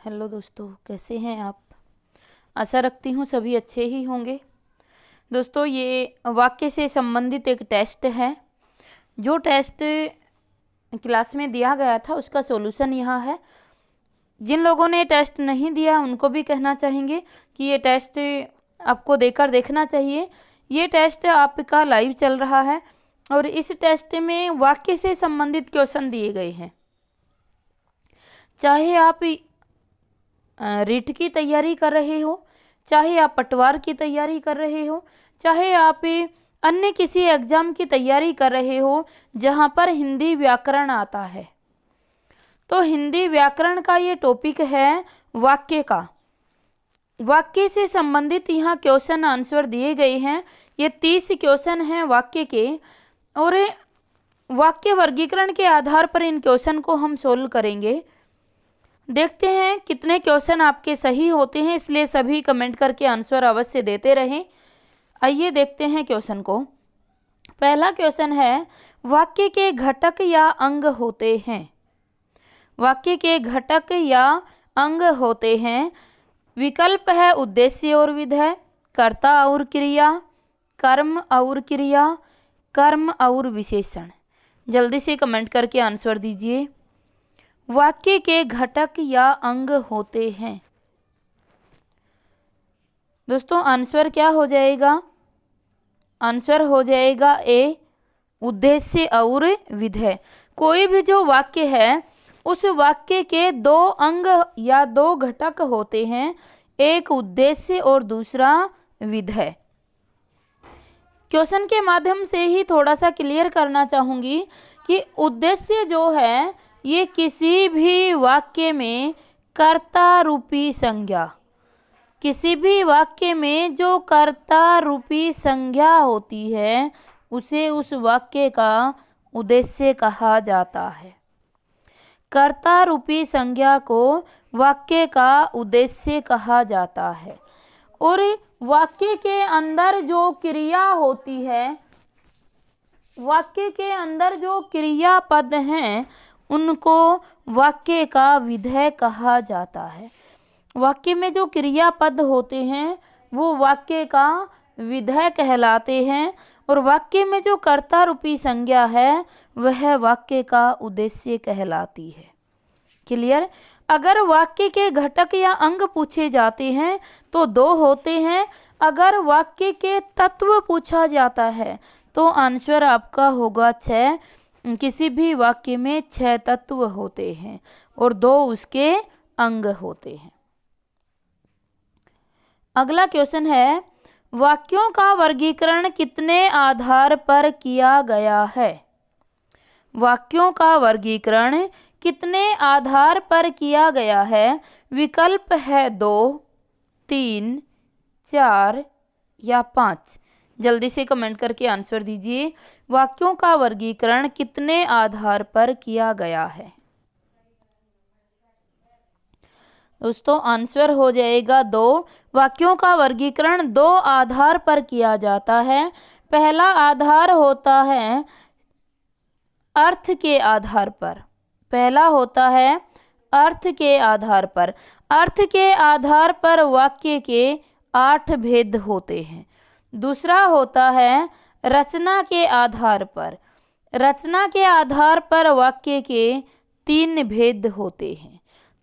Hello दोस्तों, कैसे हैं आप। आशा रखती हूँ सभी अच्छे ही होंगे। दोस्तों, ये वाक्य से संबंधित एक टेस्ट है। जो टेस्ट क्लास में दिया गया था उसका सॉल्यूशन यहाँ है। जिन लोगों ने टेस्ट नहीं दिया उनको भी कहना चाहेंगे कि ये टेस्ट आपको देकर देखना चाहिए। ये टेस्ट आपका लाइव चल रहा है और इस टेस्ट में वाक्य से संबंधित क्वेश्चन दिए गए हैं। चाहे आप रीट की तैयारी कर रहे हो, चाहे आप पटवार की तैयारी कर रहे हो, चाहे आप अन्य किसी एग्जाम की तैयारी कर रहे हो जहाँ पर हिंदी व्याकरण आता है, तो हिंदी व्याकरण का ये टॉपिक है वाक्य का। वाक्य से संबंधित यहाँ क्वेश्चन आंसर दिए गए हैं। ये 30 क्वेश्चन हैं वाक्य के, और वाक्य वर्गीकरण के आधार पर इन क्वेश्चन को हम सोल्व करेंगे। देखते हैं कितने क्वेश्चन आपके सही होते हैं, इसलिए सभी कमेंट करके आंसर अवश्य देते रहें। आइए देखते हैं क्वेश्चन को। पहला क्वेश्चन है, वाक्य के घटक या अंग होते हैं। वाक्य के घटक या अंग होते हैं। विकल्प है उद्देश्य और विधेय, कर्ता और क्रिया, कर्म और क्रिया, कर्म और विशेषण। जल्दी से कमेंट करके आंसर दीजिए। वाक्य के घटक या अंग होते हैं। दोस्तों, आंसर क्या हो जाएगा? आंसर हो जाएगा ए, उद्देश्य और विधेय। कोई भी जो वाक्य है उस वाक्य के दो अंग या दो घटक होते हैं, एक उद्देश्य और दूसरा विधेय। क्वेश्चन के माध्यम से ही थोड़ा सा क्लियर करना चाहूँगी कि उद्देश्य जो है ये किसी भी वाक्य में कर्ता रूपी संज्ञा, किसी भी वाक्य में जो कर्ता रूपी संज्ञा होती है उसे उस वाक्य का उद्देश्य कहा जाता है। कर्ता रूपी संज्ञा को वाक्य का उद्देश्य कहा जाता है। और वाक्य के अंदर जो क्रिया होती है, वाक्य के अंदर जो क्रियापद हैं उनको वाक्य का विधेय कहा जाता है। वाक्य में जो क्रियापद होते हैं वो वाक्य का विधेय कहलाते हैं, और वाक्य में जो कर्ता रूपी संज्ञा है वह वाक्य का उद्देश्य कहलाती है। क्लियर? अगर वाक्य के घटक या अंग पूछे जाते हैं तो दो होते हैं। अगर वाक्य के तत्व पूछा जाता है तो आंसर आपका होगा 6। किसी भी वाक्य में 6 तत्व होते हैं और 2 उसके अंग होते हैं। अगला क्वेश्चन है, वाक्यों का वर्गीकरण कितने आधार पर किया गया है। वाक्यों का वर्गीकरण कितने आधार पर किया गया है? विकल्प है 2, 3, 4 या 5। जल्दी से कमेंट करके आंसर दीजिए। वाक्यों का वर्गीकरण कितने आधार पर किया गया है? दोस्तों, आंसर हो जाएगा 2। वाक्यों का वर्गीकरण 2 आधार पर किया जाता है। पहला आधार होता है अर्थ के आधार पर। पहला होता है अर्थ के आधार पर। अर्थ के आधार पर वाक्य के 8 भेद होते हैं। दूसरा होता है रचना के आधार पर। रचना के आधार पर वाक्य के 3 भेद होते हैं।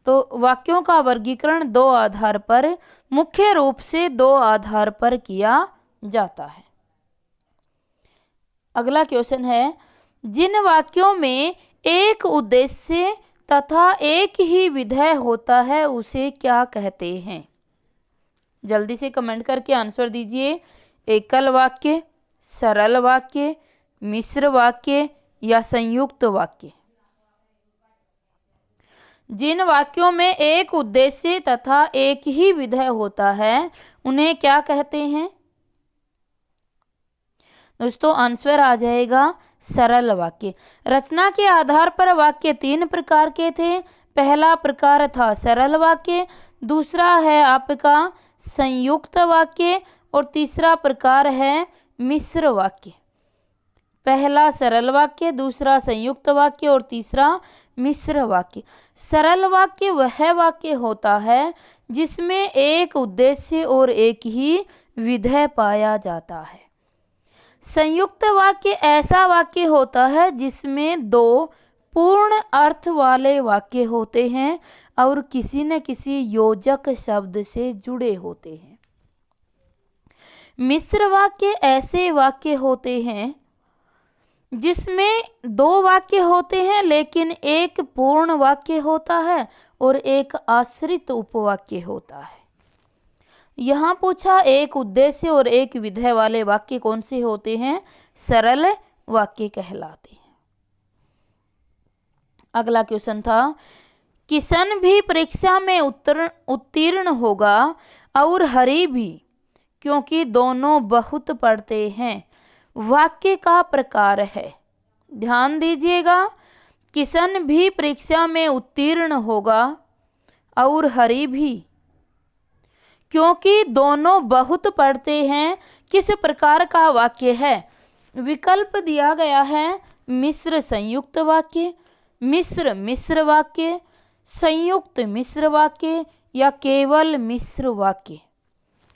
तो वाक्यों का वर्गीकरण 2 आधार पर, मुख्य रूप से 2 आधार पर किया जाता है। अगला क्वेश्चन है, जिन वाक्यों में एक उद्देश्य तथा एक ही विधेय होता है उसे क्या कहते हैं? जल्दी से कमेंट करके आंसर दीजिए। एकल वाक्य, सरल वाक्य, मिश्र वाक्य या संयुक्त वाक्य। जिन वाक्यों में एक उद्देश्य तथा एक ही विधेय होता है उन्हें क्या कहते हैं? दोस्तों, आंसर आ जाएगा सरल वाक्य। रचना के आधार पर वाक्य 3 प्रकार के थे। पहला प्रकार था सरल वाक्य, दूसरा है आपका संयुक्त वाक्य और तीसरा प्रकार है मिश्र वाक्य। पहला सरल वाक्य, दूसरा संयुक्त वाक्य और तीसरा मिश्र वाक्य। सरल वाक्य वह वाक्य होता है जिसमें एक उद्देश्य और एक ही विधेय पाया जाता है। संयुक्त वाक्य ऐसा वाक्य होता है जिसमें दो पूर्ण अर्थ वाले वाक्य होते हैं और किसी न किसी योजक शब्द से जुड़े होते हैं। मिश्र वाक्य ऐसे वाक्य होते हैं जिसमें दो वाक्य होते हैं लेकिन एक पूर्ण वाक्य होता है और एक आश्रित उपवाक्य होता है। यहाँ पूछा एक उद्देश्य और एक विधेय वाले वाक्य कौन से होते हैं? सरल वाक्य कहलाते हैं। अगला क्वेश्चन था, किशन भी परीक्षा में उत्तीर्ण होगा और हरि भी, क्योंकि दोनों बहुत पढ़ते हैं। वाक्य का प्रकार है। ध्यान दीजिएगा, किशन भी परीक्षा में उत्तीर्ण होगा और हरि भी, क्योंकि दोनों बहुत पढ़ते हैं। किस प्रकार का वाक्य है? विकल्प दिया गया है मिश्र संयुक्त वाक्य, मिश्र मिश्र वाक्य, संयुक्त मिश्र वाक्य या केवल मिश्र वाक्य।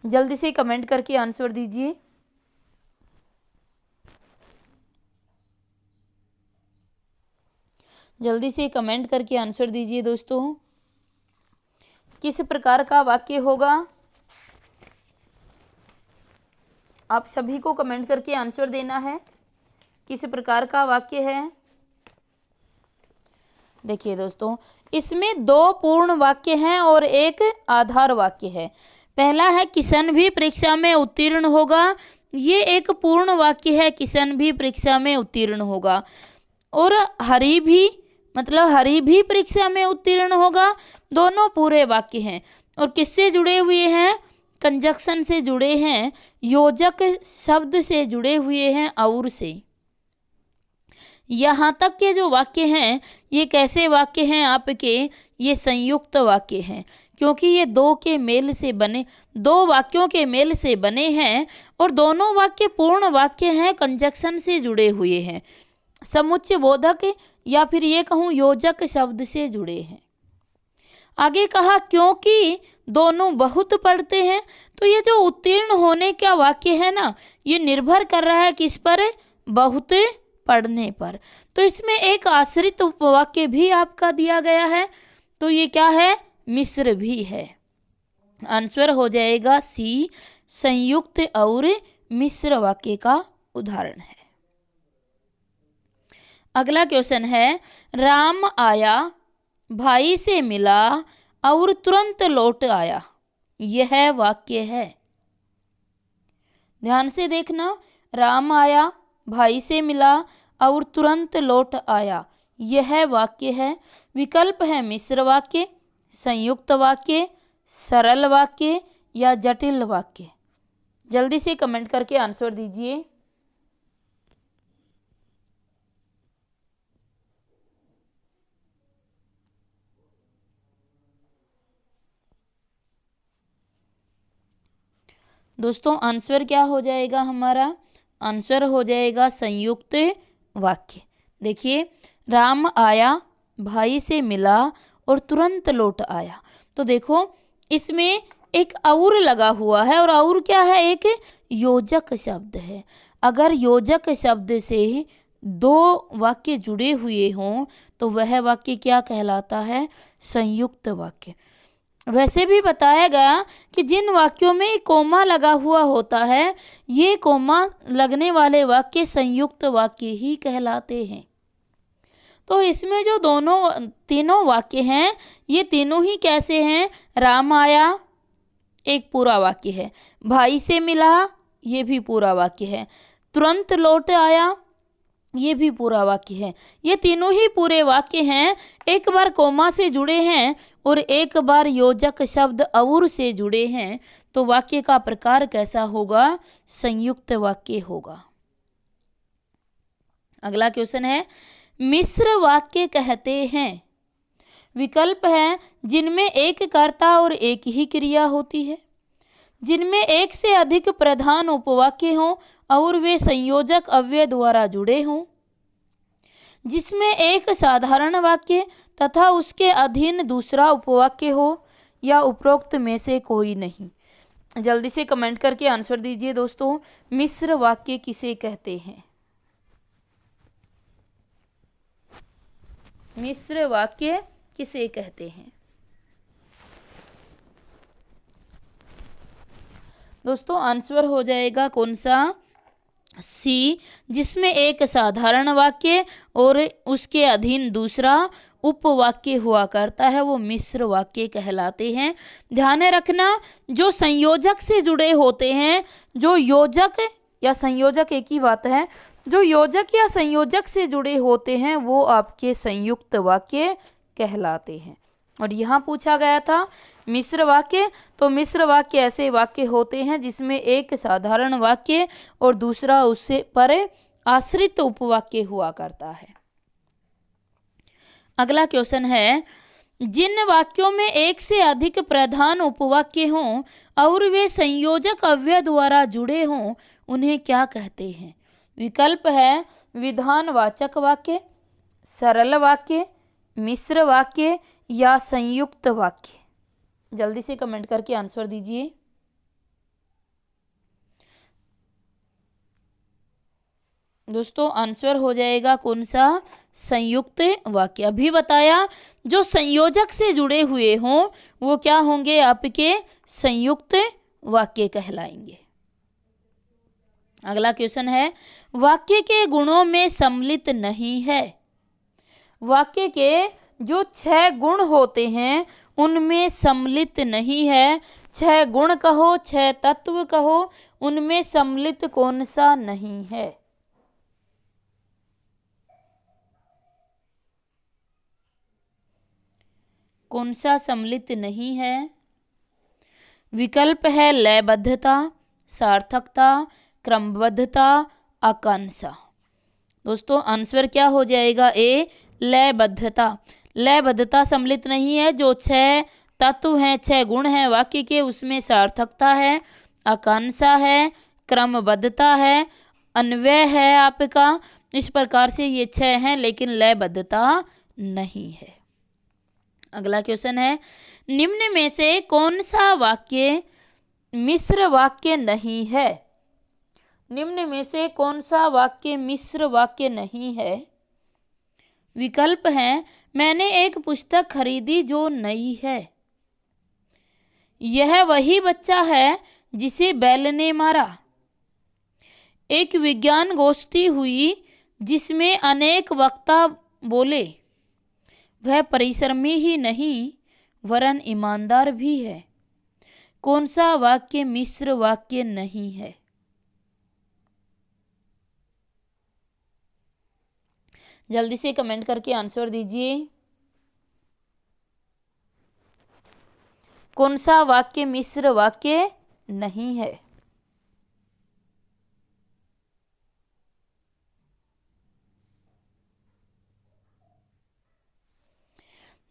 जल्दी से कमेंट करके आंसर दीजिए। जल्दी से कमेंट करके आंसर दीजिए दोस्तों, किस प्रकार का वाक्य होगा? आप सभी को कमेंट करके आंसर देना है, किस प्रकार का वाक्य है। देखिए दोस्तों, इसमें दो पूर्ण वाक्य हैं और एक आधार वाक्य है। पहला है किशन भी परीक्षा में उत्तीर्ण होगा, ये एक पूर्ण वाक्य है, किशन भी परीक्षा में उत्तीर्ण होगा। और हरि भी, मतलब हरि भी परीक्षा में उत्तीर्ण होगा, दोनों पूरे वाक्य हैं। और किससे जुड़े हुए हैं? कंजक्शन से जुड़े हैं, योजक शब्द से जुड़े हुए हैं और से। यहाँ तक के जो वाक्य हैं ये कैसे वाक्य हैं आपके? ये संयुक्त वाक्य हैं, क्योंकि ये दो वाक्यों के मेल से बने हैं और दोनों वाक्य पूर्ण वाक्य हैं, कंजक्शन से जुड़े हुए हैं, समुच्चय बोधक या फिर ये कहूँ योजक शब्द से जुड़े हैं। आगे कहा क्योंकि दोनों बहुत पढ़ते हैं, तो ये जो उत्तीर्ण होने का वाक्य है ना, ये निर्भर कर रहा है किस पर? बहुत पढ़ने पर। तो इसमें एक आश्रित उपवाक्य भी आपका दिया गया है, तो ये क्या है? मिश्र भी है। आंसर हो जाएगा सी, संयुक्त और मिश्र वाक्य का उदाहरण है। अगला क्वेश्चन है, राम आया, भाई से मिला और तुरंत लौट आया, यह वाक्य है। ध्यान से देखना, राम आया, भाई से मिला और तुरंत लौट आया, यह वाक्य है। विकल्प है मिश्र वाक्य, संयुक्त वाक्य, सरल वाक्य या जटिल वाक्य। जल्दी से कमेंट करके आंसर दीजिए। दोस्तों आंसर क्या हो जाएगा हमारा? आंसर हो जाएगा संयुक्त वाक्य। देखिए, राम आया, भाई से मिला और तुरंत लौट आया, तो देखो इसमें एक और लगा हुआ है, और क्या है? एक योजक शब्द है। अगर योजक शब्द से दो वाक्य जुड़े हुए हों तो वह वाक्य क्या कहलाता है? संयुक्त वाक्य। वैसे भी बताया गया कि जिन वाक्यों में कोमा लगा हुआ होता है, ये कोमा लगने वाले वाक्य संयुक्त वाक्य ही कहलाते हैं। तो इसमें जो तीनों वाक्य हैं, ये तीनों ही कैसे हैं? राम आया एक पूरा वाक्य है, भाई से मिला ये भी पूरा वाक्य है, तुरंत लौट आया ये भी पूरा वाक्य है। ये तीनों ही पूरे वाक्य हैं, एक बार कोमा से जुड़े हैं और एक बार योजक शब्द और से जुड़े हैं, तो वाक्य का प्रकार कैसा होगा? संयुक्त वाक्य होगा। अगला क्वेश्चन है, मिश्र वाक्य कहते हैं। विकल्प है जिनमें एक कर्ता और एक ही क्रिया होती है, जिनमें एक से अधिक प्रधान उपवाक्य हों और वे संयोजक अव्यय द्वारा जुड़े हों, जिसमें एक साधारण वाक्य तथा उसके अधीन दूसरा उपवाक्य हो, या उपरोक्त में से कोई नहीं। जल्दी से कमेंट करके आंसर दीजिए दोस्तों, मिश्र वाक्य किसे कहते हैं? मिश्र वाक्य किसे कहते हैं? दोस्तों आंसर हो जाएगा कौन सा? सी, जिसमें एक साधारण वाक्य और उसके अधीन दूसरा उपवाक्य हुआ करता है, वो मिश्र वाक्य कहलाते हैं। ध्यान रखना, जो संयोजक से जुड़े होते हैं, जो योजक या संयोजक एक ही बात है, जो योजक या संयोजक से जुड़े होते हैं वो आपके संयुक्त वाक्य कहलाते हैं। और यहाँ पूछा गया था मिश्र वाक्य, तो मिश्र वाक्य ऐसे वाक्य होते हैं जिसमें एक साधारण वाक्य और दूसरा उससे पर आश्रित उपवाक्य हुआ करता है। अगला क्वेश्चन है, जिन वाक्यों में एक से अधिक प्रधान उपवाक्य हों और वे संयोजक अव्यय द्वारा जुड़े हों, उन्हें क्या कहते हैं? विकल्प है विधानवाचक वाक्य, सरल वाक्य, मिश्र वाक्य या संयुक्त वाक्य। जल्दी से कमेंट करके आंसर दीजिए। दोस्तों आंसर हो जाएगा कौन सा? संयुक्त वाक्य। अभी बताया जो संयोजक से जुड़े हुए हों वो क्या होंगे? आपके संयुक्त वाक्य कहलाएंगे। अगला क्वेश्चन है, वाक्य के गुणों में सम्मिलित नहीं है। वाक्य के जो 6 गुण होते हैं उनमें सम्मिलित नहीं है। 6 गुण कहो, 6 तत्व कहो, उनमें सम्मिलित कौन सा नहीं है? कौन सा सम्मिलित नहीं है? विकल्प है लयबद्धता, सार्थकता, क्रमबद्धता, आकांक्षा। दोस्तों आंसर क्या हो जाएगा? ए, लयबद्धता। लयबद्धता सम्मिलित नहीं है। जो 6 तत्व हैं, 6 गुण हैं वाक्य के, उसमें सार्थकता है, आकांक्षा है, क्रमबद्धता है, अन्वय है आपका। इस प्रकार से ये 6 हैं, लेकिन लयबद्धता नहीं है। अगला क्वेश्चन है, निम्न में से कौन सा वाक्य मिश्र वाक्य नहीं है? निम्न में से कौन सा वाक्य मिश्र वाक्य नहीं है? विकल्प हैं, मैंने एक पुस्तक खरीदी जो नई है, यह वही बच्चा है जिसे बैल ने मारा, एक विज्ञान गोष्ठी हुई जिसमें अनेक वक्ता बोले, वह परिश्रमी ही नहीं वरन ईमानदार भी है। कौन सा वाक्य मिश्र वाक्य नहीं है? जल्दी से कमेंट करके आंसर दीजिए। कौन सा वाक्य मिश्र वाक्य नहीं है?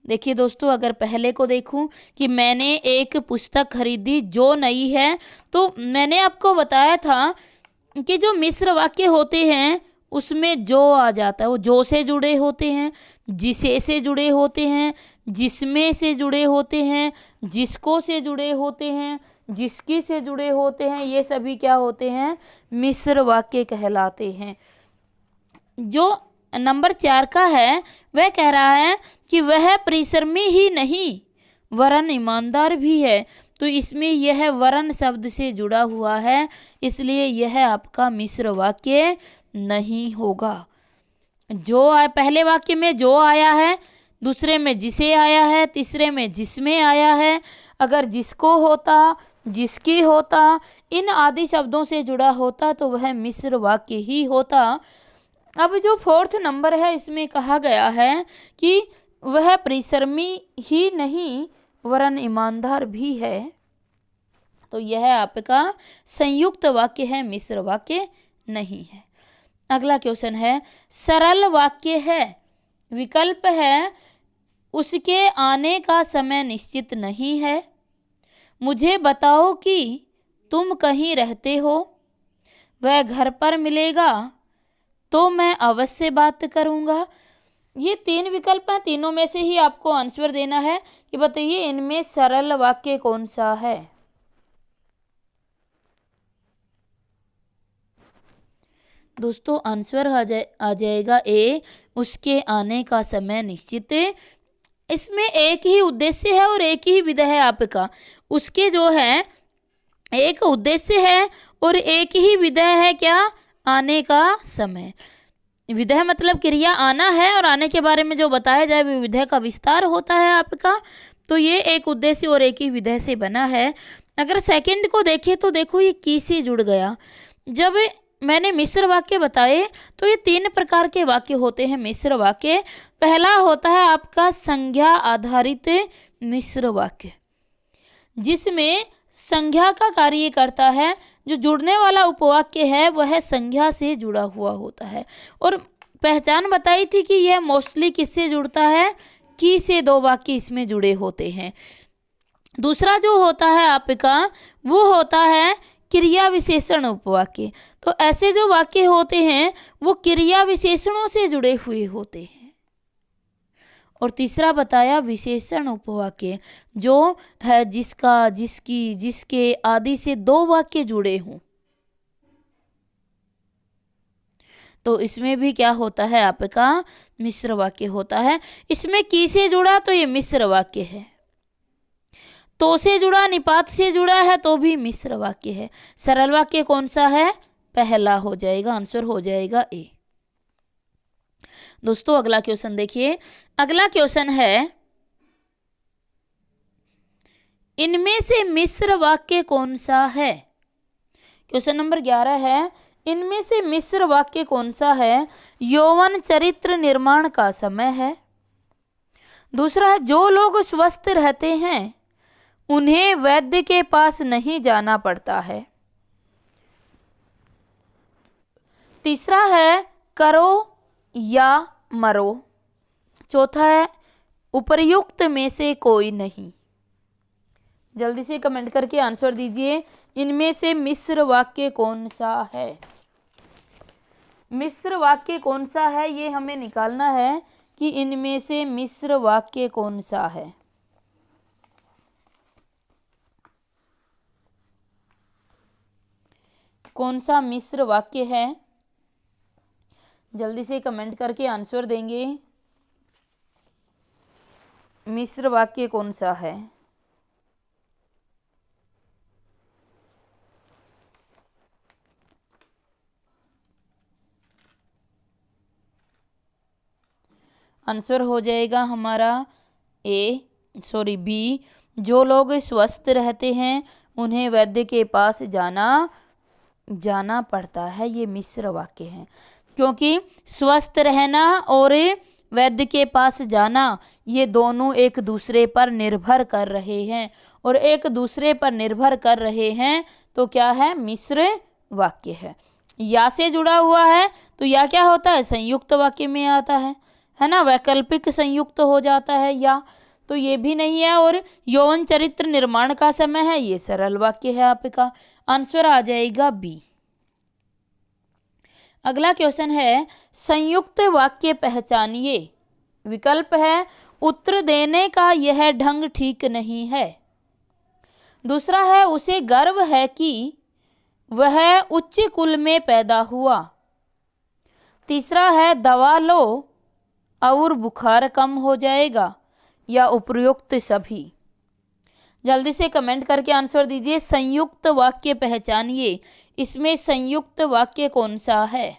देखिए दोस्तों, अगर पहले को देखूं कि मैंने एक पुस्तक खरीदी जो नई है, तो मैंने आपको बताया था कि जो मिश्र वाक्य होते हैं उसमें जो आ जाता है वो जो से जुड़े होते हैं, जिसे से जुड़े होते हैं, जिसमें से जुड़े होते हैं, जिसको से जुड़े होते हैं, जिसकी से जुड़े होते हैं, ये सभी क्या होते हैं? मिश्र वाक्य कहलाते हैं। जो नंबर 4 का है वह कह रहा है कि वह परिश्रमी ही नहीं वरन ईमानदार भी है, तो इसमें यह वरन शब्द से जुड़ा हुआ है, इसलिए यह आपका मिश्र वाक्य नहीं होगा। जो पहले वाक्य में जो आया है, दूसरे में जिसे आया है, तीसरे में जिसमें आया है, अगर जिसको होता, जिसकी होता, इन आदि शब्दों से जुड़ा होता तो वह मिश्र वाक्य ही होता। अब जो 4th नंबर है इसमें कहा गया है कि वह परिश्रमी ही नहीं वरन ईमानदार भी है, तो यह आपका संयुक्त वाक्य है, मिश्र वाक्य नहीं है। अगला क्वेश्चन है, सरल वाक्य है। विकल्प है उसके आने का समय निश्चित नहीं है, मुझे बताओ कि तुम कहीं रहते हो, वह घर पर मिलेगा तो मैं अवश्य बात करूंगा। ये 3 विकल्प हैं, तीनों में से ही आपको आंसर देना है कि बताइए इनमें सरल वाक्य कौन सा है। दोस्तों आंसर आ जाएगा ए, उसके आने का समय निश्चित। इसमें एक ही उद्देश्य है और एक ही विधा है आपका। उसके जो है एक उद्देश्य है और एक ही विधा है, क्या? आने का समय। विधा मतलब क्रिया आना है और आने के बारे में जो बताया जाए वो विधा का विस्तार होता है आपका। तो ये एक उद्देश्य और एक ही विधा से बना है। अगर सेकंड को देखें तो देखो ये की से जुड़ गया। जब मैंने मिश्र वाक्य बताए तो ये 3 प्रकार के वाक्य होते हैं मिश्र वाक्य। पहला होता है आपका संज्ञा आधारित मिश्र वाक्य, जिसमें संज्ञा का कार्य करता है। जो जुड़ने वाला उपवाक्य है वह संज्ञा से जुड़ा हुआ होता है। और पहचान बताई थी कि यह मोस्टली किससे जुड़ता है? की से 2 वाक्य इसमें जुड़े होते हैं। दूसरा जो होता है आपका वो होता है क्रिया विशेषण उपवाक्य। तो ऐसे जो वाक्य होते हैं वो क्रिया विशेषणों से जुड़े हुए होते हैं। और तीसरा बताया विशेषण उपवाक्य, जो है जिसका, जिसकी, जिसके आदि से 2 वाक्य जुड़े हों। तो इसमें भी क्या होता है आपका मिश्र वाक्य होता है। इसमें की से जुड़ा तो ये मिश्र वाक्य है, तो से जुड़ा, निपात से जुड़ा है तो भी मिश्र वाक्य है। सरल वाक्य कौन सा है? पहला हो जाएगा, आंसर हो जाएगा ए। दोस्तों अगला क्वेश्चन देखिए। अगला क्वेश्चन है इनमें से मिश्र वाक्य कौन सा है? क्वेश्चन नंबर 11 है, इनमें से मिश्र वाक्य कौन सा है? यौवन चरित्र निर्माण का समय है। दूसरा है जो लोग स्वस्थ रहते हैं उन्हें वैद्य के पास नहीं जाना पड़ता है। तीसरा है करो या मरो। चौथा है उपर्युक्त में से कोई नहीं। जल्दी से कमेंट करके आंसर दीजिए, इनमें से मिश्र वाक्य कौन सा है? मिश्र वाक्य कौन सा है ये हमें निकालना है कि इनमें से मिश्र वाक्य कौन सा है। कौन सा मिश्र वाक्य है? जल्दी से कमेंट करके आंसर देंगे, मिश्र वाक्य कौन सा है। आंसर हो जाएगा हमारा बी, जो लोग स्वस्थ रहते हैं उन्हें वैद्य के पास जाना पड़ता है। ये मिश्र वाक्य है, क्योंकि स्वस्थ रहना और वैद्य के पास जाना ये दोनों एक दूसरे पर निर्भर कर रहे हैं, और एक दूसरे पर निर्भर कर रहे हैं तो क्या है? मिश्र वाक्य है। या से जुड़ा हुआ है तो या क्या होता है? संयुक्त वाक्य में आता है ना, वैकल्पिक संयुक्त हो जाता है या, तो ये भी नहीं है। और यौन चरित्र निर्माण का समय है, ये सरल वाक्य है आपका, आंसर आ जाएगा बी। अगला क्वेश्चन है संयुक्त वाक्य पहचानिए। विकल्प है उत्तर देने का यह ढंग ठीक नहीं है। दूसरा है उसे गर्व है कि वह उच्च कुल में पैदा हुआ। तीसरा है दवा लो और बुखार कम हो जाएगा, या उपयुक्त सभी। जल्दी से कमेंट करके आंसर दीजिए, संयुक्त वाक्य पहचानिए, इसमें संयुक्त वाक्य कौन सा है?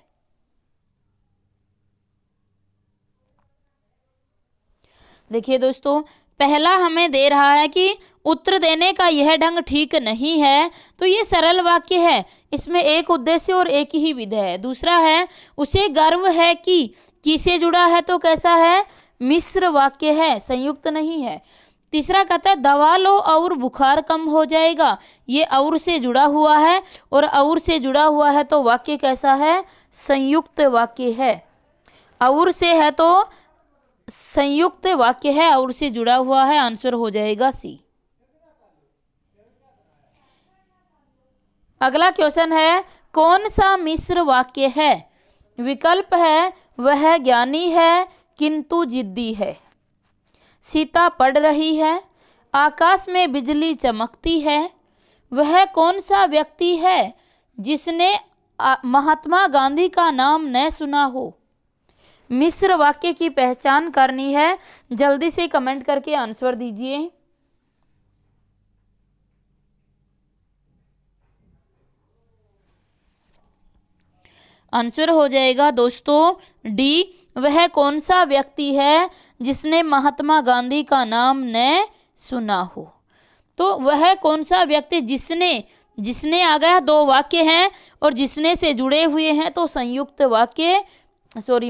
देखिए दोस्तों, पहला हमें दे रहा है कि उत्तर देने का यह ढंग ठीक नहीं है, तो ये सरल वाक्य है, इसमें एक उद्देश्य और एक ही विधेय है। दूसरा है उसे गर्व है कि किसे जुड़ा है तो कैसा है? मिश्र वाक्य है, संयुक्त नहीं है। तीसरा कहता है दवा लो और बुखार कम हो जाएगा, ये और से जुड़ा हुआ है, और से जुड़ा हुआ है तो वाक्य कैसा है? संयुक्त वाक्य है। और से है तो संयुक्त वाक्य है, और से जुड़ा हुआ है, आंसर हो जाएगा सी। अगला क्वेश्चन है कौन सा मिश्र वाक्य है? विकल्प है वह ज्ञानी है किंतु जिद्दी है, सीता पढ़ रही है, आकाश में बिजली चमकती है, वह कौन सा व्यक्ति है जिसने महात्मा गांधी का नाम न सुना हो। मिश्र वाक्य की पहचान करनी है, जल्दी से कमेंट करके आंसर दीजिए। आंसर हो जाएगा दोस्तों डी, वह कौन सा व्यक्ति है जिसने महात्मा गांधी का नाम न सुना हो। तो वह कौन सा व्यक्ति, जिसने आ गया, दो वाक्य हैं और जिसने से जुड़े हुए हैं तो संयुक्त वाक्य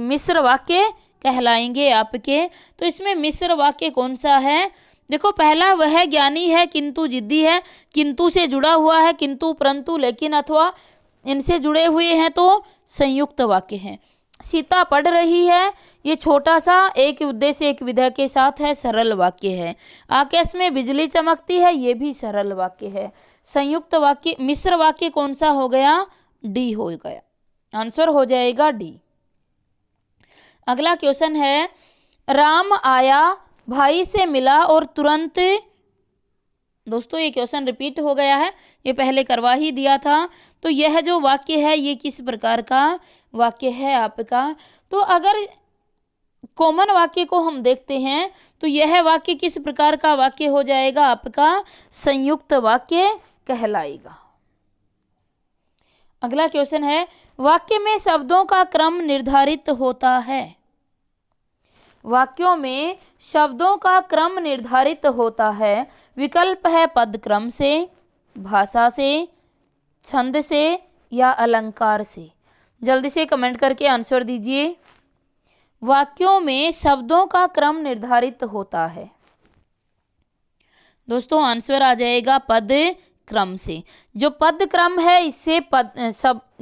मिश्र वाक्य कहलाएंगे आपके। तो इसमें मिश्र वाक्य कौन सा है? देखो, पहला वह ज्ञानी है किंतु जिद्दी है, किंतु से जुड़ा हुआ है, किंतु, परंतु, लेकिन, अथवा इनसे जुड़े हुए हैं तो संयुक्त वाक्य हैं। सीता पढ़ रही है, ये छोटा सा एक उद्देश्य एक विधेय के साथ है, सरल वाक्य है। आकाश में बिजली चमकती है, ये भी सरल वाक्य है। संयुक्त वाक्य मिश्र वाक्य कौन सा हो गया? डी हो गया। आंसर हो जाएगा डी। अगला क्वेश्चन है, राम आया, भाई से मिला और तुरंत, दोस्तों ये क्वेश्चन रिपीट हो गया है, ये पहले करवा ही दिया था। तो यह जो वाक्य है ये किस प्रकार का वाक्य है आपका? तो अगर कॉमन वाक्य को हम देखते हैं तो यह वाक्य किस प्रकार का वाक्य हो जाएगा आपका? संयुक्त वाक्य कहलाएगा। अगला क्वेश्चन है, वाक्य में शब्दों का क्रम निर्धारित होता है। वाक्यों में शब्दों का क्रम निर्धारित होता है। विकल्प है पद क्रम से, भाषा से, छंद से या अलंकार से। जल्दी से कमेंट करके आंसर दीजिए। वाक्यों में शब्दों का क्रम निर्धारित होता है। दोस्तों आंसर आ जाएगा पद क्रम से। जो पद क्रम है इससे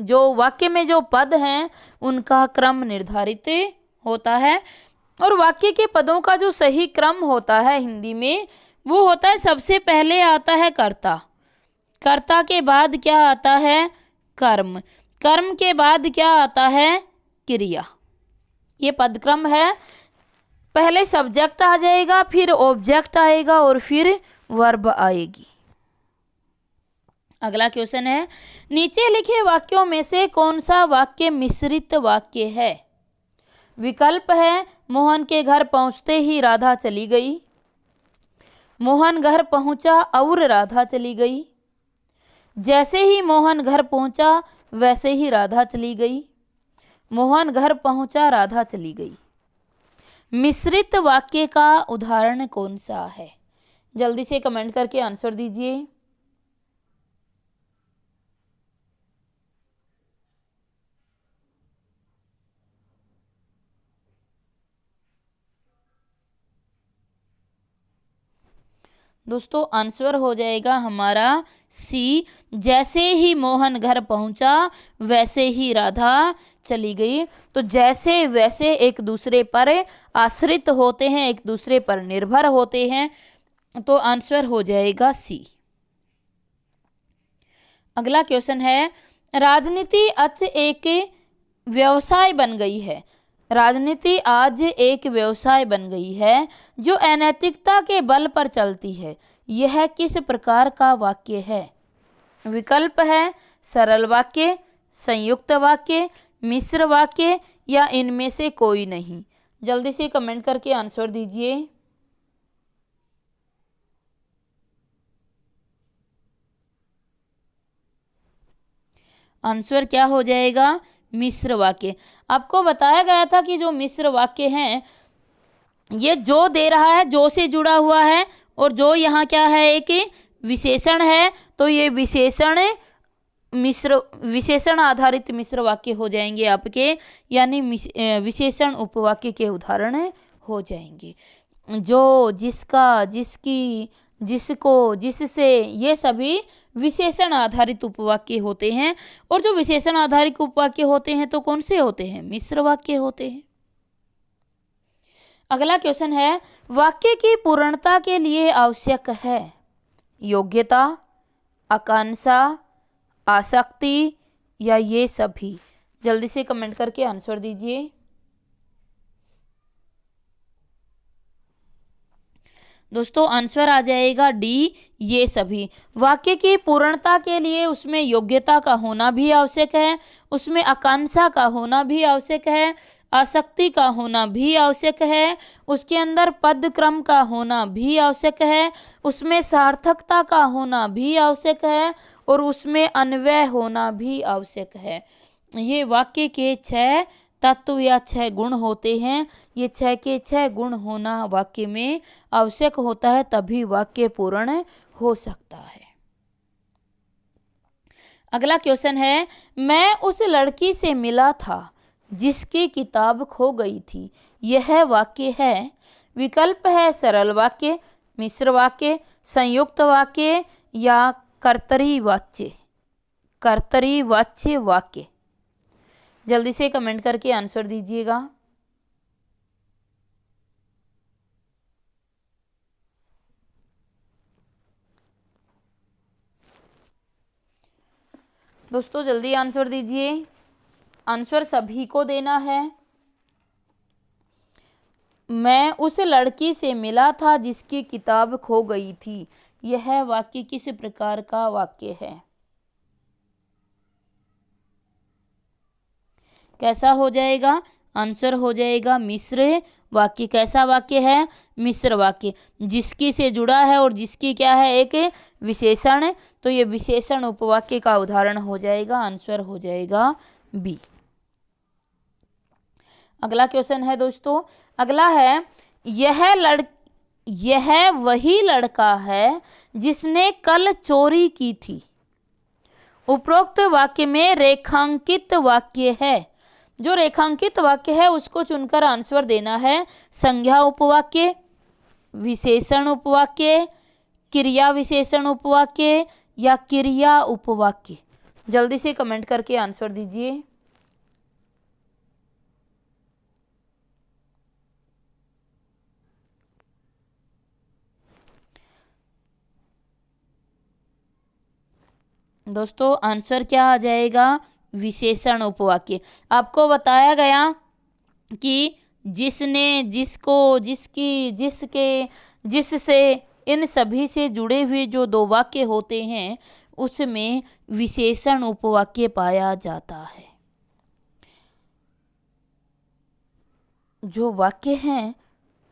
जो वाक्य में जो पद हैं उनका क्रम निर्धारित होता है। और वाक्य के पदों का जो सही क्रम होता है हिंदी में वो होता है, सबसे पहले आता है कर्ता, कर्ता के बाद क्या आता है? कर्म, कर्म के बाद क्या आता है? क्रिया। ये पदक्रम है। पहले सब्जेक्ट आ जाएगा, फिर ऑब्जेक्ट आएगा और फिर वर्ब आएगी। अगला क्वेश्चन है, नीचे लिखे वाक्यों में से कौन सा वाक्य मिश्रित वाक्य है? विकल्प है मोहन के घर पहुंचते ही राधा चली गई, मोहन घर पहुंचा और राधा चली गई, जैसे ही मोहन घर पहुंचा वैसे ही राधा चली गई, मोहन घर पहुंचा राधा चली गई। मिश्रित वाक्य का उदाहरण कौन सा है? जल्दी से कमेंट करके आंसर दीजिए। दोस्तों आंसर हो जाएगा हमारा सी, जैसे ही मोहन घर पहुंचा वैसे ही राधा चली गई। तो जैसे वैसे एक दूसरे पर आश्रित होते हैं, एक दूसरे पर निर्भर होते हैं, तो आंसर हो जाएगा सी। अगला क्वेश्चन है, राजनीति आज एक व्यवसाय बन गई है। राजनीति आज एक व्यवसाय बन गई है जो अनैतिकता के बल पर चलती है। यह किस प्रकार का वाक्य है? विकल्प है सरल वाक्य, संयुक्त वाक्य, मिश्र वाक्य या इनमें से कोई नहीं। जल्दी से कमेंट करके आंसर दीजिए। आंसर क्या हो जाएगा? मिश्र वाक्य। आपको बताया गया था कि जो मिश्र वाक्य हैं ये जो दे रहा है जो से जुड़ा हुआ है, और जो यहाँ क्या है एक विशेषण है, तो ये विशेषण आधारित मिश्र वाक्य हो जाएंगे आपके, यानी विशेषण उपवाक्य के उदाहरण हो जाएंगे। जो, जिसका, जिसकी, जिसको, जिससे, ये सभी विशेषण आधारित उपवाक्य होते हैं। और जो विशेषण आधारित उपवाक्य होते हैं तो कौन से होते हैं? मिश्र वाक्य होते हैं। अगला क्वेश्चन है, वाक्य की पूर्णता के लिए आवश्यक है योग्यता, आकांक्षा, आसक्ति या ये सभी? जल्दी से कमेंट करके आंसर दीजिए। दोस्तों आंसर आ जाएगा डी, ये सभी। वाक्य की पूर्णता के लिए उसमें योग्यता का होना भी आवश्यक है, उसमें आकांक्षा का होना भी आवश्यक है, आसक्ति का होना भी आवश्यक है, उसके अंदर पद क्रम का होना भी आवश्यक है, उसमें सार्थकता का होना भी आवश्यक है, और उसमें अन्वय होना भी आवश्यक है। ये वाक्य के 6 तत्व या 6 गुण होते हैं। ये 6 के 6 गुण होना वाक्य में आवश्यक होता है, तभी वाक्य पूर्ण हो सकता है। अगला क्वेश्चन है, मैं उस लड़की से मिला था जिसकी किताब खो गई थी। यह वाक्य है। विकल्प है सरल वाक्य, मिश्र वाक्य, संयुक्त वाक्य या कर्तरीवाच्य। कर्तरीवाच्य वाक्य। जल्दी से कमेंट करके आंसर दीजिएगा। दोस्तों जल्दी आंसर दीजिए। आंसर सभी को देना है। मैं उस लड़की से मिला था जिसकी किताब खो गई थी। यह वाक्य किस प्रकार का वाक्य है? कैसा हो जाएगा? आंसर हो जाएगा मिश्र वाक्य। कैसा वाक्य है? मिश्र वाक्य। जिसकी से जुड़ा है और जिसकी क्या है? एक विशेषण। तो ये विशेषण उपवाक्य का उदाहरण हो जाएगा। आंसर हो जाएगा बी। अगला क्वेश्चन है दोस्तों, अगला है, यह वही लड़का है जिसने कल चोरी की थी। उपरोक्त वाक्य में रेखांकित वाक्य है। जो रेखांकित वाक्य है उसको चुनकर आंसर देना है। संज्ञा उपवाक्य, विशेषण उपवाक्य, क्रिया विशेषण उपवाक्य या क्रिया उपवाक्य। जल्दी से कमेंट करके आंसर दीजिए। दोस्तों आंसर क्या आ जाएगा? विशेषण उपवाक्य। आपको बताया गया कि जिसने, जिसको, जिसकी, जिसके, जिससे, इन सभी से जुड़े हुए जो 2 वाक्य होते हैं उसमें विशेषण उपवाक्य पाया जाता है। जो वाक्य हैं,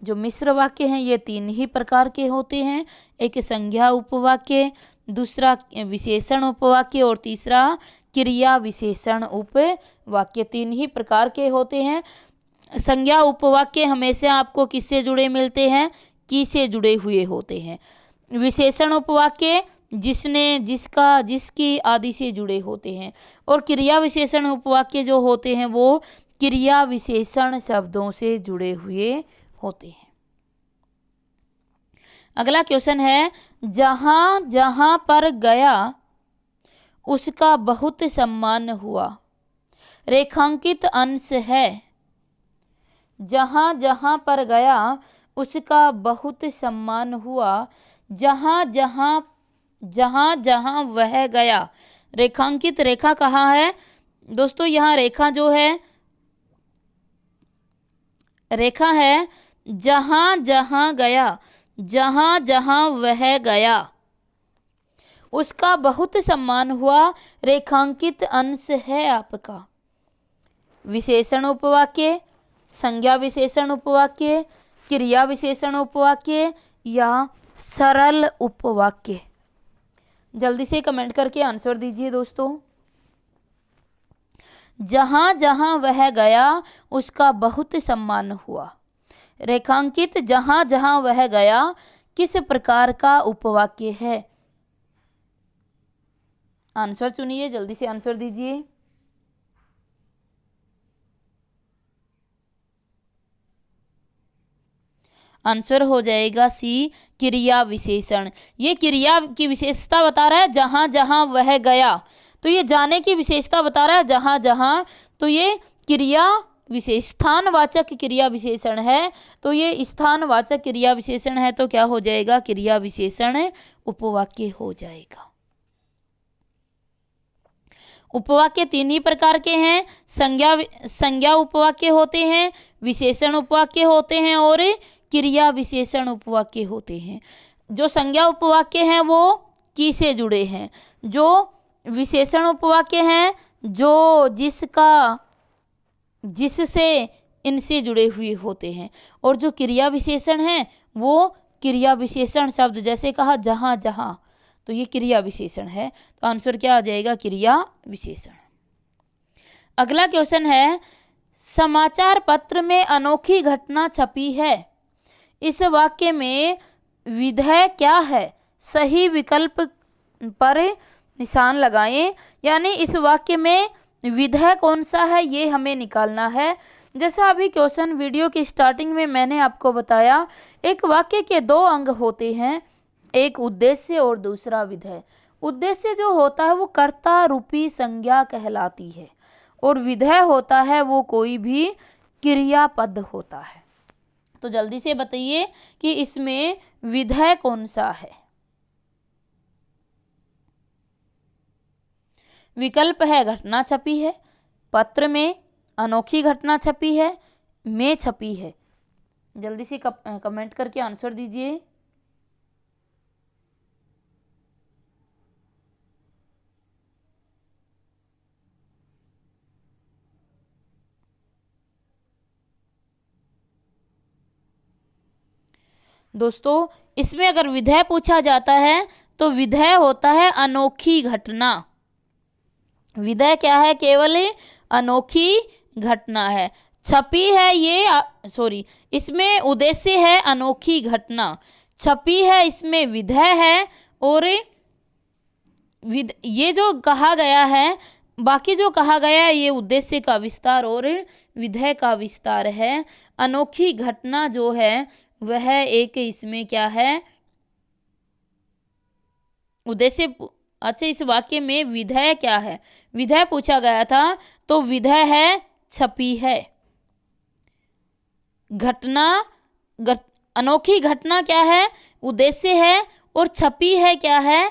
जो मिश्र वाक्य हैं, ये 3 ही प्रकार के होते हैं। एक संज्ञा उपवाक्य, दूसरा विशेषण उपवाक्य और तीसरा क्रिया विशेषण उपवाक्य। 3 ही प्रकार के होते हैं। संज्ञा उपवाक्य हमेशा आपको किससे जुड़े मिलते हैं? की से जुड़े हुए होते हैं। विशेषण उपवाक्य जिसने, जिसका, जिसकी आदि से जुड़े होते हैं। और क्रिया विशेषण उपवाक्य जो होते हैं वो क्रिया विशेषण शब्दों से जुड़े हुए होते हैं। अगला क्वेश्चन है, जहां जहां पर गया उसका बहुत सम्मान हुआ। रेखांकित अंश है। जहां जहां पर गया उसका बहुत सम्मान हुआ। जहां जहां, जहां जहां वह गया। रेखांकित रेखा कहाँ है दोस्तों? यहाँ रेखा जो है, रेखा है जहां जहां गया। जहां जहां वह गया उसका बहुत सम्मान हुआ। रेखांकित अंश है आपका। विशेषण उपवाक्य, संज्ञा विशेषण उपवाक्य, क्रिया विशेषण उपवाक्य या सरल उपवाक्य। जल्दी से कमेंट करके आंसर दीजिए दोस्तों। जहां जहां वह गया उसका बहुत सम्मान हुआ। रेखांकित जहां जहां वह गया किस प्रकार का उपवाक्य है? आंसर चुनिए, जल्दी से आंसर दीजिए। आंसर हो जाएगा सी, क्रिया विशेषण। ये क्रिया की विशेषता बता रहा है जहां जहां वह गया। तो ये जाने की विशेषता बता रहा है जहां जहां। तो ये क्रिया विशेष, स्थानवाचक क्रिया विशेषण है। तो ये स्थानवाचक क्रिया विशेषण है तो क्या हो जाएगा? क्रिया विशेषण उपवाक्य हो जाएगा। उपवाक्य तीन ही प्रकार के हैं, संज्ञा उपवाक्य होते हैं, विशेषण उपवाक्य होते हैं और क्रिया विशेषण उपवाक्य होते हैं। जो संज्ञा उपवाक्य हैं वो की से जुड़े हैं, जो विशेषण उपवाक्य हैं जो जिससे इनसे जुड़े हुए होते हैं, और जो क्रिया विशेषण हैं वो क्रिया विशेषण शब्द, जैसे कहा जहाँ जहाँ, तो ये क्रिया विशेषण है। तो आंसर क्या आ जाएगा? क्रिया विशेषण। अगला क्वेश्चन है, समाचार पत्र में अनोखी घटना छपी है, इस वाक्य में विधेय क्या है? सही विकल्प पर निशान लगाएं। यानी इस वाक्य में विधेय कौन सा है ये हमें निकालना है। जैसा अभी क्वेश्चन वीडियो की स्टार्टिंग में मैंने आपको बताया, एक वाक्य के दो अंग होते हैं, एक उद्देश्य और दूसरा विधेय। उद्देश्य जो होता है वो कर्ता रूपी संज्ञा कहलाती है, और विधेय होता है वो कोई भी क्रियापद होता है। तो जल्दी से बताइए कि इसमें विधेय कौन सा है? विकल्प है घटना छपी है, पत्र में, अनोखी घटना छपी है, में छपी है। जल्दी से कमेंट करके आंसर दीजिए। दोस्तों, इसमें अगर विधेय पूछा जाता है तो विधेय होता है अनोखी घटना। विधेय क्या है? केवल अनोखी घटना है। छपी है ये इसमें उद्देश्य है अनोखी घटना, छपी है इसमें विधेय है, और ये जो कहा गया है, बाकी जो कहा गया है ये उद्देश्य का विस्तार और विधेय का विस्तार है। अनोखी घटना जो है वह एक इसमें क्या है? उद्देश्य। अच्छा, इस वाक्य में विधेय क्या है? विधेय पूछा गया था तो विधेय है छपी है। अनोखी घटना क्या है? उद्देश्य है, और छपी है क्या है?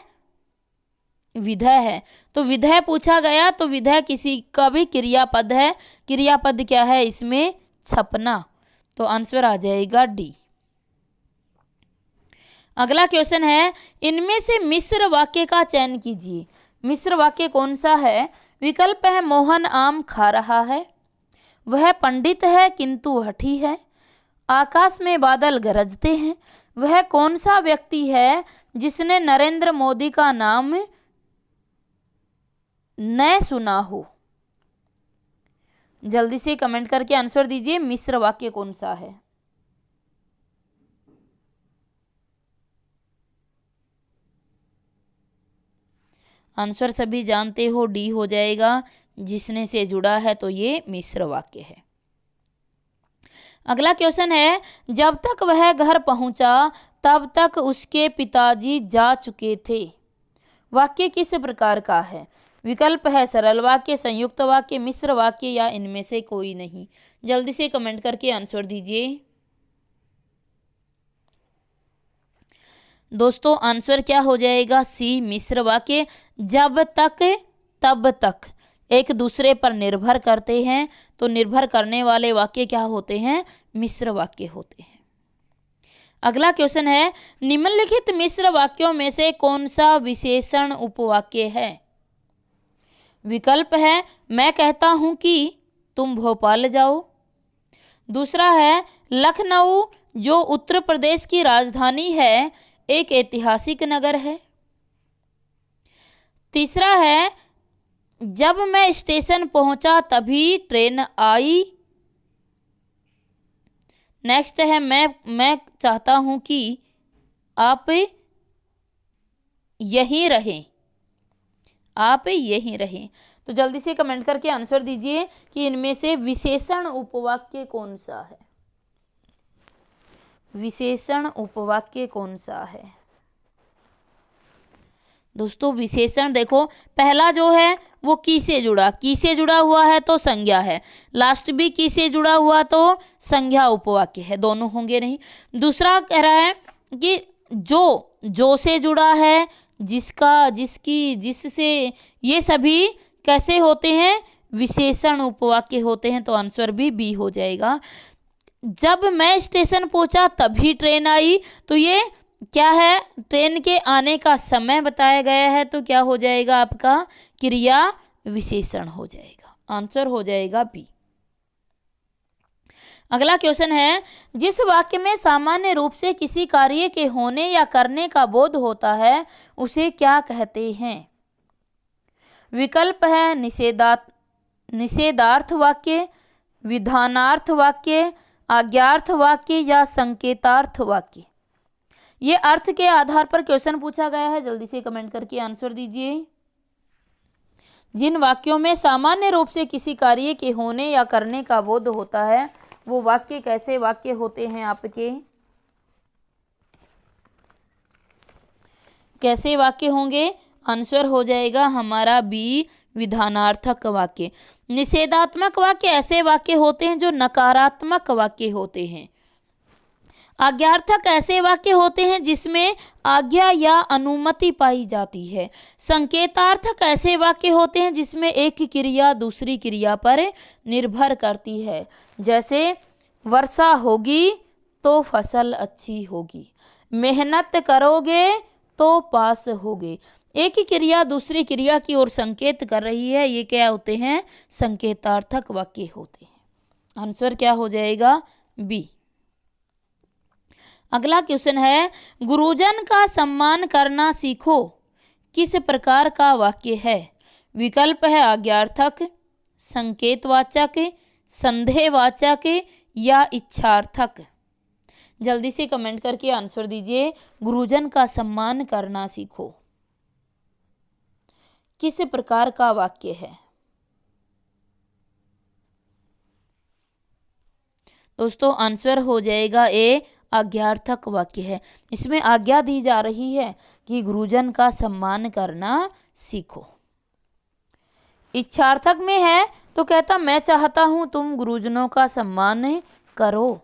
विधेय है। तो विधेय पूछा गया तो विधेय किसी का भी क्रियापद है। क्रियापद क्या है इसमें? छपना। तो आंसर आ जाएगा डी। अगला क्वेश्चन है, इनमें से मिश्र वाक्य का चयन कीजिए। मिश्र वाक्य कौन सा है? विकल्प है मोहन आम खा रहा है, वह पंडित है किंतु हठी है, आकाश में बादल गरजते हैं, वह कौन सा व्यक्ति है जिसने नरेंद्र मोदी का नाम न सुना हो? जल्दी से कमेंट करके आंसर दीजिए, मिश्र वाक्य कौन सा है? आंसर सभी जानते हो, डी हो जाएगा, जिसने से जुड़ा है, तो ये मिश्र वाक्य है। अगला क्वेश्चन है, जब तक वह घर पहुंचा तब तक उसके पिताजी जा चुके थे। वाक्य किस प्रकार का है? विकल्प है सरल वाक्य, संयुक्त वाक्य, मिश्र वाक्य, या इनमें से कोई नहीं। जल्दी से कमेंट करके आंसर दीजिए। दोस्तों, आंसर क्या हो जाएगा? सी, मिश्र वाक्य। जब तक तब तक एक दूसरे पर निर्भर करते हैं, तो निर्भर करने वाले वाक्य क्या होते हैं? मिश्र वाक्य होते हैं। अगला क्वेश्चन है, निम्नलिखित मिश्र वाक्यों में से कौन सा विशेषण उपवाक्य है? विकल्प है मैं कहता हूं कि तुम भोपाल जाओ। दूसरा है लखनऊ जो उत्तर प्रदेश की राजधानी है एक ऐतिहासिक नगर है। तीसरा है जब मैं स्टेशन पहुंचा तभी ट्रेन आई। नेक्स्ट है मैं चाहता हूं कि आप यहीं रहें, आप यहीं रहें। तो जल्दी से कमेंट करके आंसर दीजिए कि इनमें से विशेषण उपवाक्य कौन सा है? विशेषण उपवाक्य कौन सा है? दोस्तों, विशेषण देखो, पहला जो है वो की से जुड़ा हुआ है तो संज्ञा है, लास्ट भी की से जुड़ा हुआ तो संज्ञा उपवाक्य है, दोनों होंगे नहीं। दूसरा कह रहा है कि जो से जुड़ा है, जिसका, जिसकी, जिससे, ये सभी कैसे होते हैं? विशेषण उपवाक्य होते हैं। तो आंसर भी बी हो जाएगा। जब मैं स्टेशन पहुंचा तभी ट्रेन आई, तो ये क्या है? ट्रेन के आने का समय बताया गया है, तो क्या हो जाएगा आपका? क्रिया विशेषण हो जाएगा। आंसर हो जाएगा बी। अगला क्वेश्चन है, जिस वाक्य में सामान्य रूप से किसी कार्य के होने या करने का बोध होता है उसे क्या कहते हैं? विकल्प है निषेधार्थ वाक्य, विधानार्थ वाक्य, आज्ञार्थ वाक्य या संकेतार्थ वाक्य। ये अर्थ के आधार पर क्वेश्चन पूछा गया है। जल्दी से कमेंट करके आंसर दीजिए। जिन वाक्यों में सामान्य रूप से किसी कार्य के होने या करने का बोध होता है वो वाक्य कैसे वाक्य होते हैं आपके? कैसे वाक्य होंगे? आंसर हो जाएगा हमारा बी, विधानार्थक वाक्य। निषेधात्मक वाक्य ऐसे वाक्य होते हैं जो नकारात्मक वाक्य होते हैं। आज्ञार्थक ऐसे वाक्य होते हैं जिसमें आज्ञा या अनुमति पाई जाती है। संकेतार्थक ऐसे वाक्य होते हैं जिसमें एक क्रिया दूसरी क्रिया पर निर्भर करती है। जैसे वर्षा होगी तो फसल अच्छी होगी, मेहनत करोगे तो पास होगे। एक ही क्रिया दूसरी क्रिया की ओर संकेत कर रही है, ये क्या होते हैं? संकेतार्थक वाक्य होते हैं। आंसर क्या हो जाएगा? बी। अगला क्वेश्चन है, गुरुजन का सम्मान करना सीखो किस प्रकार का वाक्य है? विकल्प है आज्ञार्थक, संकेतवाचक, संदेहवाचक या इच्छार्थक। जल्दी से कमेंट करके आंसर दीजिए। गुरुजन का सम्मान करना सीखो किस प्रकार का वाक्य है? दोस्तों आंसर हो जाएगा ए, आज्ञार्थक वाक्य है। इसमें आज्ञा दी जा रही है कि गुरुजन का सम्मान करना सीखो। इच्छार्थक में है तो कहता मैं चाहता हूं तुम गुरुजनों का सम्मान करो,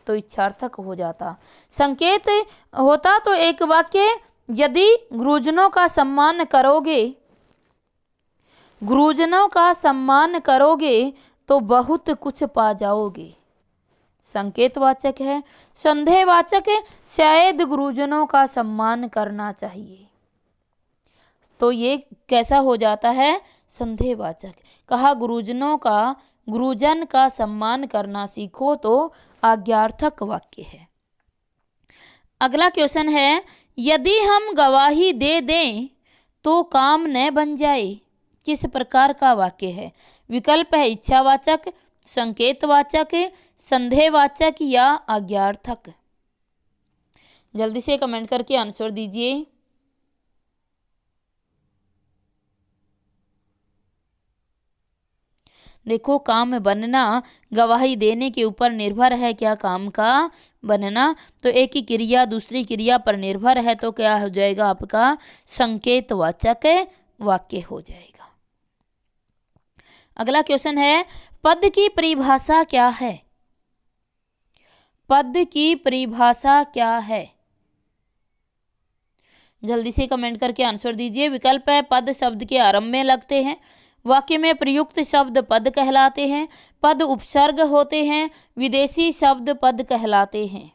तो इच्छार्थक हो जाता। संकेत होता तो एक वाक्य, यदि गुरुजनों का सम्मान करोगे, गुरुजनों का सम्मान करोगे तो बहुत कुछ पा जाओगे। संकेतवाचक है। संदेहवाचक है, शायद गुरुजनों का सम्मान करना चाहिए, तो ये कैसा हो जाता है? संदेहवाचक। कहा गुरुजन का सम्मान करना सीखो, तो आज्ञार्थक वाक्य है। अगला क्वेश्चन है, यदि हम गवाही दे दें तो काम न बन जाए किस प्रकार का वाक्य है? विकल्प है इच्छावाचक, संकेतवाचक, संदेहवाचक या आज्ञार्थक। जल्दी से कमेंट करके आंसर दीजिए। देखो काम बनना गवाही देने के ऊपर निर्भर है। क्या काम का बनना? तो एक ही क्रिया दूसरी क्रिया पर निर्भर है, तो क्या हो जाएगा आपका? संकेतवाचक वाक्य हो जाएगा। अगला क्वेश्चन है, पद की परिभाषा क्या है? पद की परिभाषा क्या है? जल्दी से कमेंट करके आंसर दीजिए। विकल्प है पद शब्द के आरंभ में लगते हैं, वाक्य में प्रयुक्त शब्द पद कहलाते हैं, पद उपसर्ग होते हैं, विदेशी शब्द पद कहलाते हैं।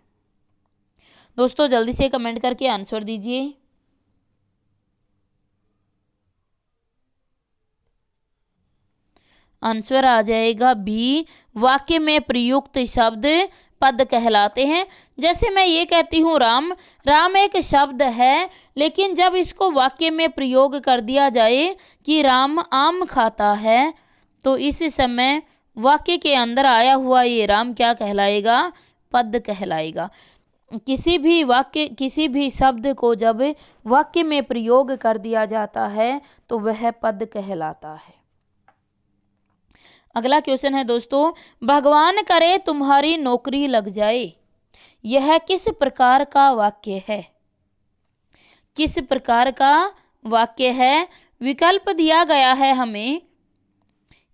दोस्तों जल्दी से कमेंट करके आंसर दीजिए। आंसर आ जाएगा बी, वाक्य में प्रयुक्त शब्द पद कहलाते हैं। जैसे मैं ये कहती हूँ राम, राम एक शब्द है, लेकिन जब इसको वाक्य में प्रयोग कर दिया जाए कि राम आम खाता है, तो इस समय वाक्य के अंदर आया हुआ ये राम क्या कहलाएगा? पद कहलाएगा। किसी भी शब्द को जब वाक्य में प्रयोग कर दिया जाता है तो वह पद कहलाता है। अगला क्वेश्चन है दोस्तों, भगवान करे तुम्हारी नौकरी लग जाए, यह किस प्रकार का वाक्य है? किस प्रकार का वाक्य है? विकल्प दिया गया है हमें,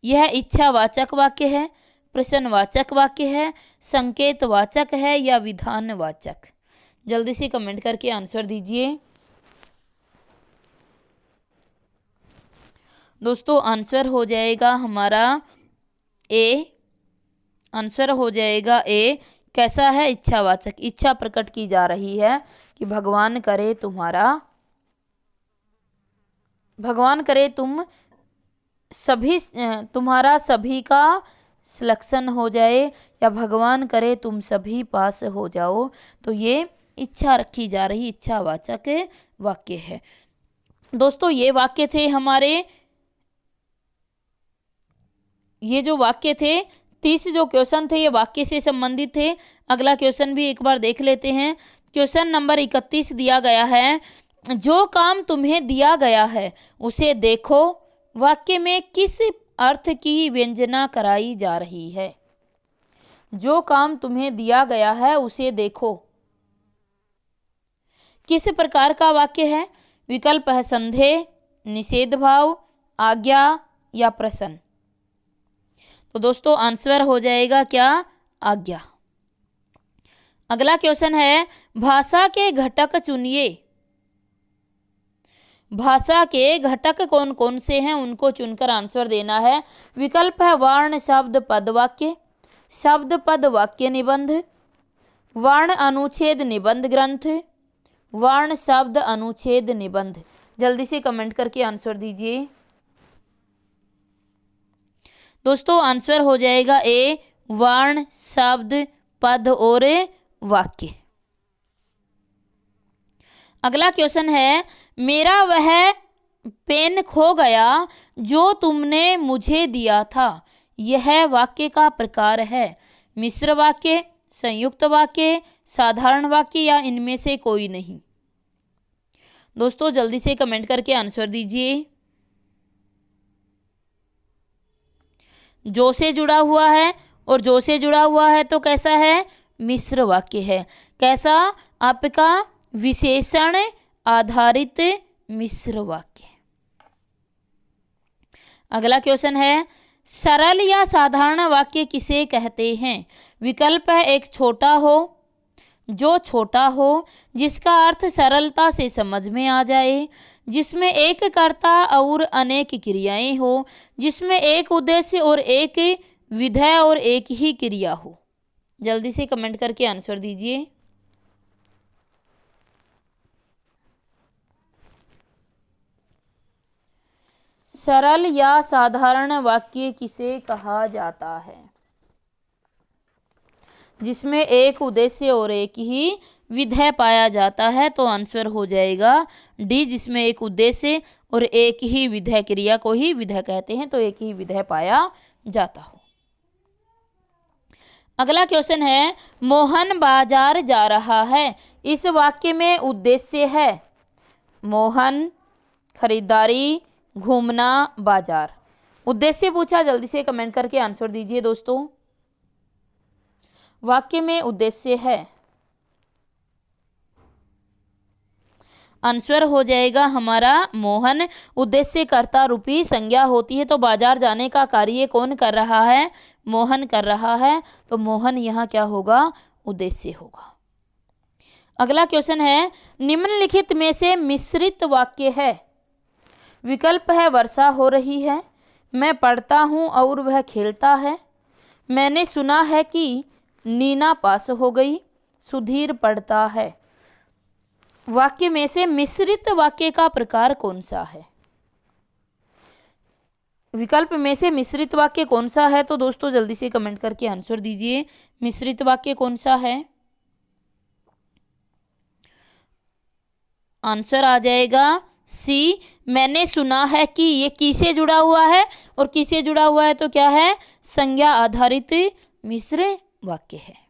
यह इच्छावाचक वाक्य है, प्रश्नवाचक वाक्य है, संकेतवाचक है या विधानवाचक। जल्दी से कमेंट करके आंसर दीजिए। दोस्तों आंसर हो जाएगा हमारा ए। आंसर हो जाएगा ए। कैसा है? इच्छावाचक, इच्छा प्रकट की जा रही है कि भगवान करे तुम्हारा सभी का सिलेक्शन हो जाए, या भगवान करे तुम सभी पास हो जाओ। तो ये इच्छा रखी जा रही इच्छावाचक वाक्य है। दोस्तों ये वाक्य थे हमारे, ये जो वाक्य थे 30 जो क्वेश्चन थे ये वाक्य से संबंधित थे। अगला क्वेश्चन भी एक बार देख लेते हैं। क्वेश्चन नंबर 31 दिया गया है, जो काम तुम्हें दिया गया है उसे देखो, वाक्य में किस अर्थ की व्यंजना कराई जा रही है? जो काम तुम्हें दिया गया है उसे देखो, किस प्रकार का वाक्य है? विकल्प है संदेह, निषेध भाव, आज्ञा या प्रश्न। तो दोस्तों आंसर हो जाएगा क्या? आज्ञा। अगला क्वेश्चन है, भाषा के घटक चुनिए। भाषा के घटक कौन कौन से हैं उनको चुनकर आंसर देना है। विकल्प है वर्ण शब्द पद वाक्य, शब्द पद वाक्य निबंध, वर्ण अनुच्छेद निबंध ग्रंथ, वर्ण शब्द अनुच्छेद निबंध। जल्दी से कमेंट करके आंसर दीजिए। दोस्तों आंसर हो जाएगा ए, वर्ण शब्द पद और वाक्य। अगला क्वेश्चन है, मेरा वह पेन खो गया जो तुमने मुझे दिया था, यह वाक्य का प्रकार है? मिश्र वाक्य, संयुक्त वाक्य, साधारण वाक्य या इनमें से कोई नहीं? दोस्तों जल्दी से कमेंट करके आंसर दीजिए। जो से जुड़ा हुआ है, और जो से जुड़ा हुआ है तो कैसा है? मिश्र वाक्य है। कैसा? आपका विशेषण आधारित मिश्र वाक्य। अगला क्वेश्चन है, सरल या साधारण वाक्य किसे कहते हैं? विकल्प है एक छोटा हो, जो छोटा हो, जिसका अर्थ सरलता से समझ में आ जाए, जिसमें एक कर्ता और अनेक क्रियाएं हो, जिसमें एक उद्देश्य और एक विधेय और एक ही क्रिया हो। जल्दी से कमेंट करके आंसर दीजिए। सरल या साधारण वाक्य किसे कहा जाता है? जिसमें एक उद्देश्य और एक ही विधेय पाया जाता है। तो आंसर हो जाएगा डी, जिसमें एक उद्देश्य और एक ही विधेय क्रिया को ही विधेय कहते हैं, तो एक ही विधेय पाया जाता हो। अगला क्वेश्चन है, मोहन बाजार जा रहा है, इस वाक्य में उद्देश्य है मोहन, खरीदारी, घूमना, बाजार। उद्देश्य पूछा, जल्दी से कमेंट करके आंसर दीजिए दोस्तों। वाक्य में उद्देश्य है, आंसर हो जाएगा हमारा मोहन। उद्देश्य कर्ता रूपी संज्ञा होती है, तो बाजार जाने का कार्य कौन कर रहा है? मोहन कर रहा है, तो मोहन यहाँ क्या होगा? उद्देश्य होगा। अगला क्वेश्चन है, निम्नलिखित में से मिश्रित वाक्य है। विकल्प है वर्षा हो रही है, मैं पढ़ता हूँ और वह खेलता है, मैंने सुना है कि नीना पास हो गई, सुधीर पढ़ता है। वाक्य में से मिश्रित वाक्य का प्रकार कौन सा है? विकल्प में से मिश्रित वाक्य कौन सा है? तो दोस्तों जल्दी से कमेंट करके आंसर दीजिए। मिश्रित वाक्य कौन सा है? आंसर आ जाएगा सी, मैंने सुना है कि। ये किसे जुड़ा हुआ है? और किसे जुड़ा हुआ है तो क्या है? संज्ञा आधारित मिश्र वाक्य है।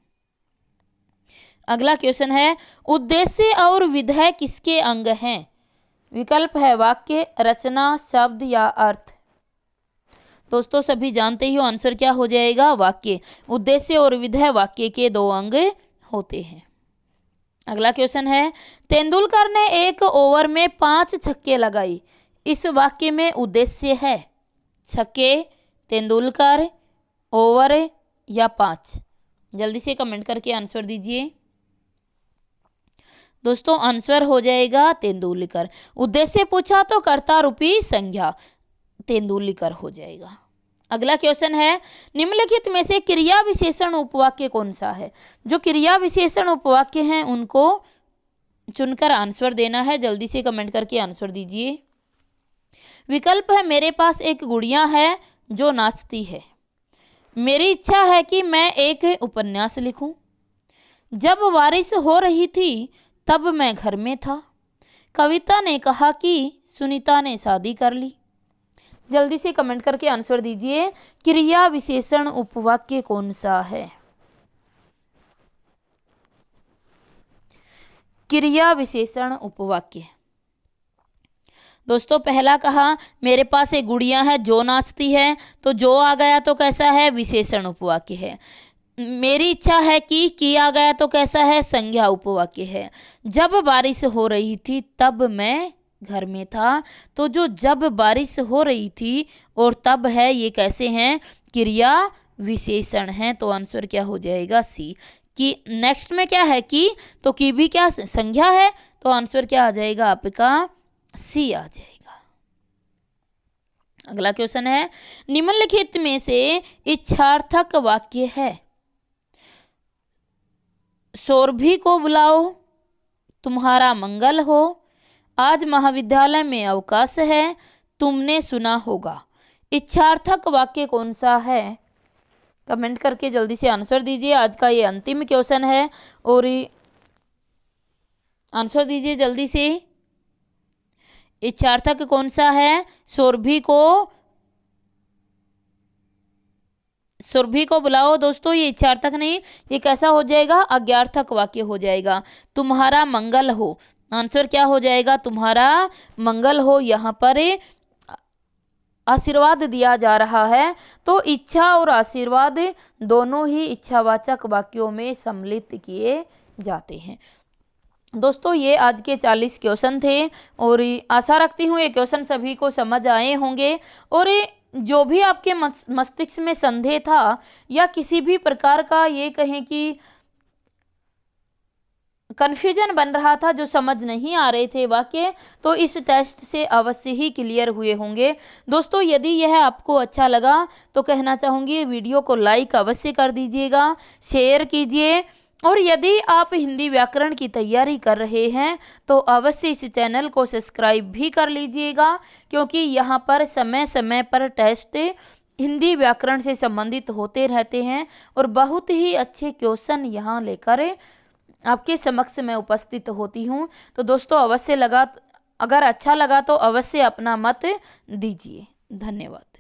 अगला क्वेश्चन है, उद्देश्य और विधेय किसके अंग हैं? विकल्प है वाक्य, रचना, शब्द या अर्थ। दोस्तों सभी जानते ही हो आंसर क्या हो जाएगा? वाक्य। उद्देश्य और विधेय वाक्य के दो अंग होते हैं। अगला क्वेश्चन है, तेंदुलकर ने एक ओवर में 5 छक्के लगाई, इस वाक्य में उद्देश्य है छक्के, तेंदुलकर, ओवर या 5? जल्दी से कमेंट करके आंसर दीजिए। दोस्तों आंसर हो जाएगा तेंदुलकर। उद्देश्य पूछा तो कर्ता रूपी संज्ञा, तेंदुलकर हो जाएगा। अगला क्वेश्चन है, निम्नलिखित में से क्रिया विशेषण उपवाक्य कौन सा है? जो क्रिया विशेषण उपवाक्य हैं उनको चुनकर आंसर देना है। जल्दी से कमेंट करके आंसर दीजिए। विकल्प है, मेरे पास एक गुड़िया है जो नाचती है। मेरी इच्छा है कि मैं एक उपन्यास लिखूं। जब बारिश हो रही थी तब मैं घर में था। कविता ने कहा कि सुनीता ने शादी कर ली। जल्दी से कमेंट करके आंसर दीजिए, क्रिया विशेषण उपवाक्य कौन सा है? क्रिया विशेषण उपवाक्य दोस्तों, पहला कहा मेरे पास एक गुड़िया है जो नाचती है, तो जो आ गया तो कैसा है? विशेषण उपवाक्य है। मेरी इच्छा है कि आ गया तो कैसा है? संज्ञा उपवाक्य है। जब बारिश हो रही थी तब मैं घर में था, तो जो जब बारिश हो रही थी और तब है, ये कैसे हैं? क्रिया विशेषण हैं। तो आंसर क्या हो जाएगा? सी। कि नेक्स्ट में क्या है? कि तो की भी क्या संज्ञा है, तो आंसर क्या आ जाएगा आपका? सी आ जाएगा। अगला क्वेश्चन है, निम्नलिखित में से इच्छार्थक वाक्य है। सौरभी को बुलाओ, तुम्हारा मंगल हो, आज महाविद्यालय में अवकाश है, तुमने सुना होगा। इच्छार्थक वाक्य कौन सा है? कमेंट करके जल्दी से आंसर दीजिए। आज का ये अंतिम क्वेश्चन है और आंसर दीजिए जल्दी से। इच्छार्थक कौन सा है? सौरभी को बुलाओ। दोस्तों, ये इच्छार्थक नहीं, ये कैसा हो जाएगा? अज्ञार्थक वाक्य हो जाएगा। तुम्हारा मंगल हो, आंसर क्या हो जाएगा? तुम्हारा मंगल हो। यहाँ पर आशीर्वाद दिया जा रहा है, तो इच्छा और आशीर्वाद दोनों ही इच्छावाचक वाक्यों में सम्मिलित किए जाते हैं। दोस्तों, ये आज के 40 क्वेश्चन थे और आशा रखती हूँ ये क्वेश्चन सभी को समझ आए होंगे। और जो भी आपके मस्तिष्क में संदेह था या किसी भी प्रकार का ये कहें कि कन्फ्यूजन बन रहा था, जो समझ नहीं आ रहे थे वाक्य, तो इस टेस्ट से अवश्य ही क्लियर हुए होंगे। दोस्तों, यदि यह आपको अच्छा लगा तो कहना चाहूँगी वीडियो को लाइक अवश्य कर दीजिएगा, शेयर कीजिए। और यदि आप हिंदी व्याकरण की तैयारी कर रहे हैं तो अवश्य इस चैनल को सब्सक्राइब भी कर लीजिएगा, क्योंकि यहाँ पर समय समय पर टेस्ट हिंदी व्याकरण से संबंधित होते रहते हैं और बहुत ही अच्छे क्वेश्चन यहाँ लेकर आपके समक्ष मैं उपस्थित होती हूँ। तो दोस्तों, अगर अच्छा लगा तो अवश्य अपना मत दीजिए। धन्यवाद।